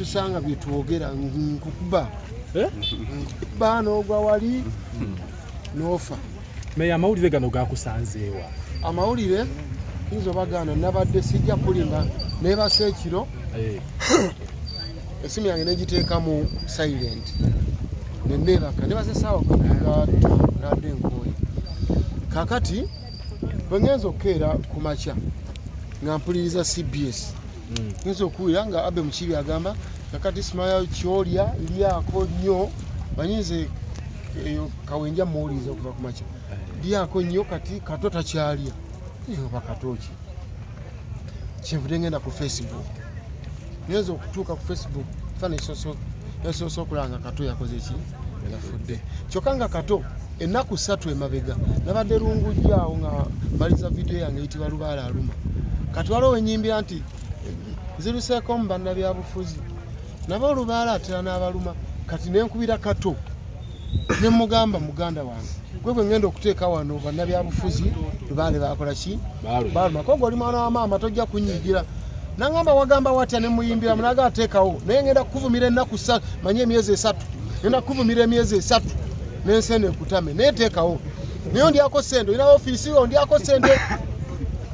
tusanga byetwogera nkukuba n'ogwa wali n'ofa. Meya amawulire gano gakusanzeewa? Amawulire yinza obagana nabadde sijja kulimba neebasa ekiro esimu yange negiteeka mu silent neneebaka neebasa essaawa nadde enkooye. Kakati bwe ngenza okukeera ku makya nga mpuliriza CBS ngenza okuwulira nga Abe Mukibi agamba kakati Ismail kyolya lyako nnyo banyinze eyo kawenja muwuliriza okuva ku makya lyako nnyo kati Kato takyalya oba Katoki. Kyenvudde ngenda ku Facebook ngenza okutuuka ku Facebook fana esoose okulanga Kato yakoze ki yafudde. Kyokka nga Kato ennaku 3 emabega nabadde lungujjaawo nga maliza vidiyo yange eyitibwa Lubaala Aluma. Kati waliwo wenyimbira nti ziruseeko mu bannabyabufuzi nabo Olubaala atera n'abaluma. Kati nenkubira Kato nemugamba muganda wange gwe bwe ngenda okuteeka wano bannabyabufuzi Lubaale bakola ki baluma ko goli mwana wa maama tojja kunyigira nangamba wagamba watya nemuyimbira munaga ateekawo naye ngenda kukuvumira ennaku 3 manye emyezi 3 ngenda kukuvumira emyezi 3 n'ensene ekutame neeteekawo naye ndyako sente olina ofiisi yo ndyako sente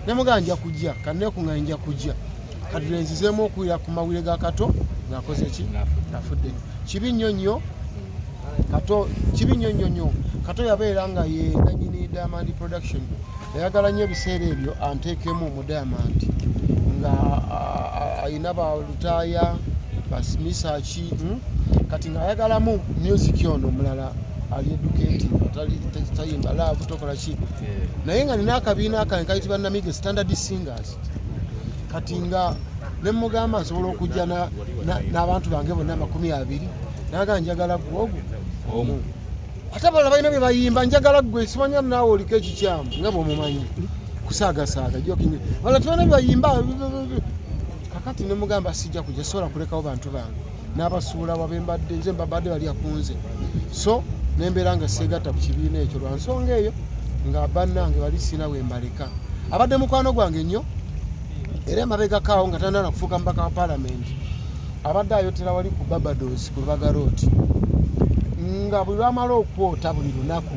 nemugamba nja kujja kanneekuŋŋaanye nja kujja kati nzizeemu okuwulira ku mawulire ga Kato ng'akoze ki afudde. Kibi nnyo nnyo Kato, kibi nnyo nnyo nnyo Kato yabeera nga ye nannyini Diamond Production yayagala nnyo ebiseera ebyo anteekemu mu Diamond nga ayina balutaaya basimisaaki kati ng'ayagalamu music ono omulala ali educative tayimba laavu tokola ki naye nga nina akabiina akange kayitibwa Namige Standard Singers kati nga nemugamba nsobola okujja n'abantu bange bonna 20 naga njagala gwogo ate abalala balina bye bayimba njagala gwe simanya naawe oliko ekikyamu nga bw'omumanyi kusaagasaaga joking wala tubona bye bayimba kakati nemugamba sijja kujja sobola kulekawo bantu bange n'abasuula wabembadde nze mbabadde bali akunze so nembeera nga seegatta ku kibiina ekyo lwa nsonga eyo nga bannange bali sina we mbaleka abadde mukwano gwange nnyo era emabega kaawo nga tanana kufuuka mubaka wa paalamenti abadde ayotera wali ku Barbados ku Lubaga Road nga buli lwamala okwota buli lunaku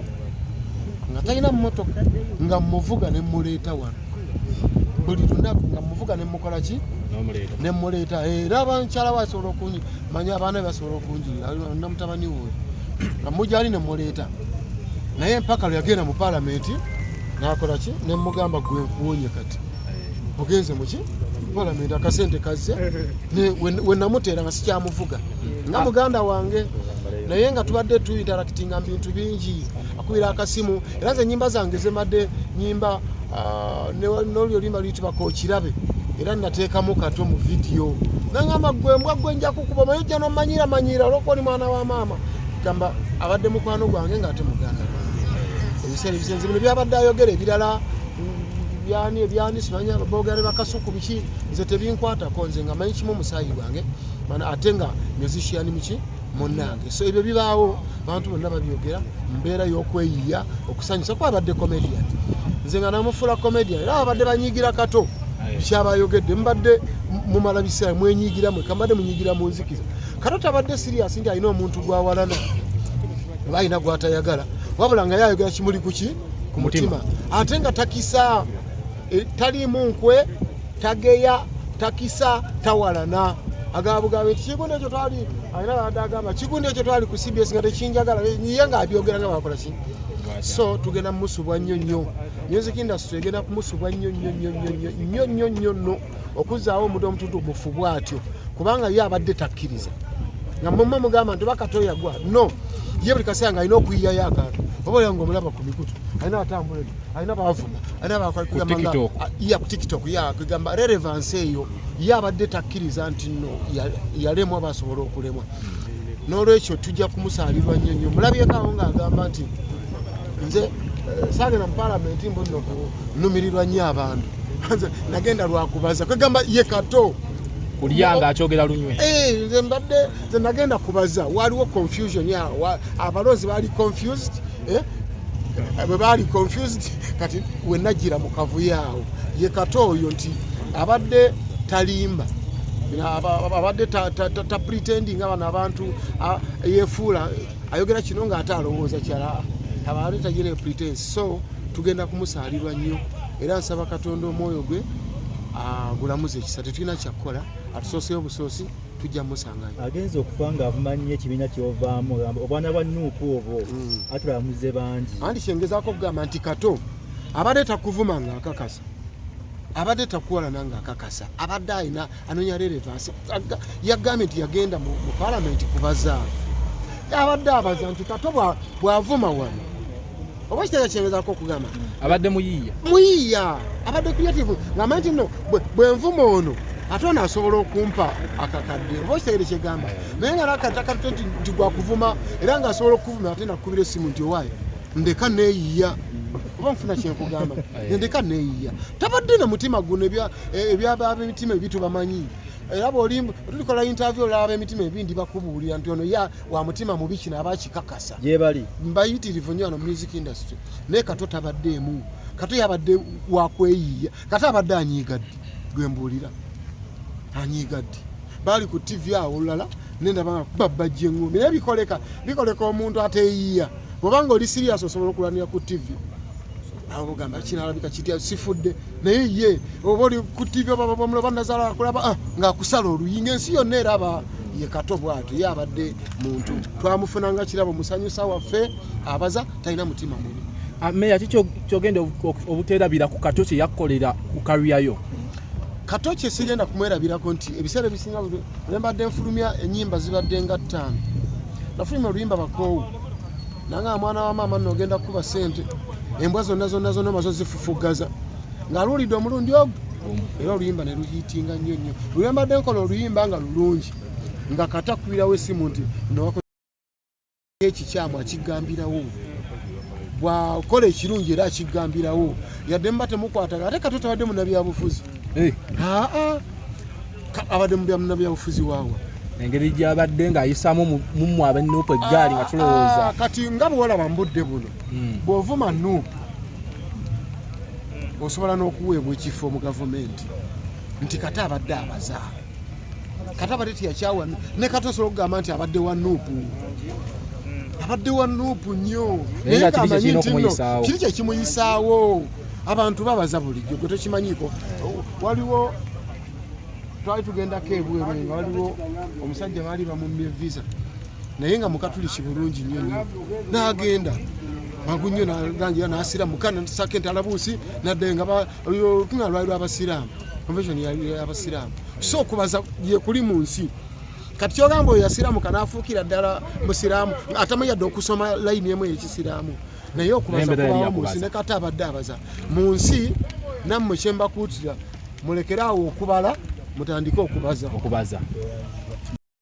nga talina mmotoka nga mmuvuga ne mmuleeta wano buli lunaku nga mmuvuga ne mmukola ki ne mmuleeta era abankyala basobola okunji manya abaana basobola okunjirira na mutabani we nga mujali ne mmuleeta naye mpaka lwe yagenda mu paalamenti n'akola ki ne mmugamba gwe nkuwonye kati ogenze muki paalamenti akasente kazze we namuteera nga sikyamuvuga nga muganda wange naye nga tubadde tuinteractinga bintu bingi akubira akasimu era nze ennyimba zange zemadde nyimba n'oli olimba luyitibwa Kookirabe era nateekamu Kato mu vidiyo nangamba gwe mbwa gwe nja kukuba maye jja nomanyira olwokuba oli mwana wa maama gamba abadde mukwano gwange ng'ate muganda ebiseera ebisenze bino byabadde ayogera ebirala byani simanya boogera bakasuku biki nze tebinkwatako nze nga manyi kimu omusaayi gwange ate nga musician miki munnange so ebyo bibaawo abantu bonna babyogera mbeera y'okweyiya okusanyusa kuba abadde comedian nze nga namufuula comedian era abadde banyiigira Kato kyabayogedde mbadde mumala biseera mwenyigiramu kambadde munyigira mu nzikiza Kato tabadde serious nti alina omuntu gwawalana oba alina gwatayagala wabula nga yayogera kimuli kuki ku mutima ate nga takisa talimu nkwe tageya takisa tawalana agabugabe kigundi ekyo twali alina badde agamba kigundi ekyo twali ku CBS nga tekinjagala ye nga abyogera nga bakola ki so tugenda musubwa nnyo music industry egenda kumusubwa nnyo no okuzaawo omuntu omututubufu bw'atyo kubanga ye abadde takkiriza nga mumma mugamba nti Kato yagwa no ye buli kaseera nga alina okuyiyayo akantu oba olanga omulaba ku mikutu alina atambula alina baavuma alina bakugamba ku TikTok kugamba relevance eyo ye abadde takkiriza nti no yalemwa basobola okulemwa n'olwekyo tujja kumusaalirwa nnyo mulabyekaawo ng'agamba nti nze saagenda mu paalamenti mbunno kunumirirwa nnyo abantu nagenda lwakubaza kwegamba ye Kato kulyanga akyogera lunywe nze nagenda kubaza waliwo confusion abaloozi baali confused bwe baali confused kati wennagira mu kavuyo awo ye Kato oyo nti abadde talimba abadde ta pretending abana abantu yefuula ayogera kino ng'ate alowooza kyala abantu tagire pretense. So tugenda kumusaalirwa nnyo era nsaba Katonda omwoyo gwe gulamuze ekisa. Tetulina kyakukola atusooseyo obusoosi tujja musangayo. Agenza okufa ng'avumanyi ekibiina ky'ovaamu obwana bwa Nuupu obwo atulamuze bangi. Andi kyengezaako okugamba nti Kato abadde takuvuma ng'akakasa, abadde takuwalana ng'akakasa, abadde ayina anoonya relevance. Yagambye nti yagenda mu palamenti kubaza, abadde abaza nti Kato bw'avuma wano oba kitala kyengezaako okugamba abadde muyiiya abadde creative ng'amanyi nti no bwenvuma ono ate ono asobola okumpa akakadde oba kitegere kyegamba naye nga nakatakato nti gwakuvuma era ng'asobola okuvuma ate nakubira essimu nti owaayo ndeka neeyiya oba nfuna kyenkugamba ndeka neeyiya tabadde na mutima guno ebyab'emitima ebitu bamanyi era tulikola interview olaba emitima ebindi bakubuulira nti ono wa mutima mubi kino abakikakasa gyebali mbayitirivu nnyo wano music industry naye Kato tabaddeemu. Kato yabadde wakweyiya, Kato abadde anyiigadde gwembuulira anyiigadde baali ku TV awo olulala nendaba babajja engumi naye bikoleka omuntu ateeyiya bwobanga oli serious osobola okulanira ku TV awo gamba kinalabika kitya sifudde naye ye oba oli ku TV oba bamulaba Nazaala akulaba ng'akusala oluyinga ensi yonna eraba ye Kato bw'atyo ye abadde muntu twamufunanga kirabo musanyusa waffe abaza talina mutima mubi. Meya kyogenda obuteerabira ku Kato kye yakkolera ku karyayo. Kato kye sigenda kumwerabirako nti ebiseera ebisinga lembadde nfulumya ennyimba zibadde nga 5 nafulumya oluyimba bakoowu nanga mwana wa maama nogenda kuba ssente embwa zonna mazo zifufugaza ng'aluulidde omulundi ogwo era oluyimba ne luyiitinga nnyo lwembadde nkola oluyimba nga lulungi nga Kato akubirawo essimu nti nowako ekikyamu akigambirawo bwakola ekirungi era akigambirawo yadde muba temukwataga ate Kato tabadde munnabyabufuzi abadde munnabyabufuzi waawa engeri gyabadde ng'ayisaamu mumu abenuupu eggaali nga tulowooza kati nga bwolaba mbudde buno bw'ovuma Nuupu osobola n'okuweebwa ekifo mu gavumenti nti Kato abadde abaza Kato abadde tiyakyawa ne Kato osobola okugamba nti abadde wa Nuupu nnyo naye ng'amanyi nti nno kiri kyekimuyisaawo abantu babaza bulijjo gwe tokimanyiiko. Waliwo twali tugendako ebweru nga waliwo omusajja baali bamummye visa naye nga mukatuliki bulungi nnyo n'agenda mangu nnyo nalangira n'asiramu kana sakenti alabuusi nadde nga tuna lwali lw'abasiraamu convention y'abasiraamu so okubaza ye kuli mu nsi kati kyogamba oyo yasiramuka n'afuukira ddala musiraamu atamayadde okusoma layini emu ey'ekisiraamu naye okubaza kubawo mu nsi ne Kato abadde abaza mu nsi nammwe kyembakuutira mulekeraawo okubala mutandike okubaza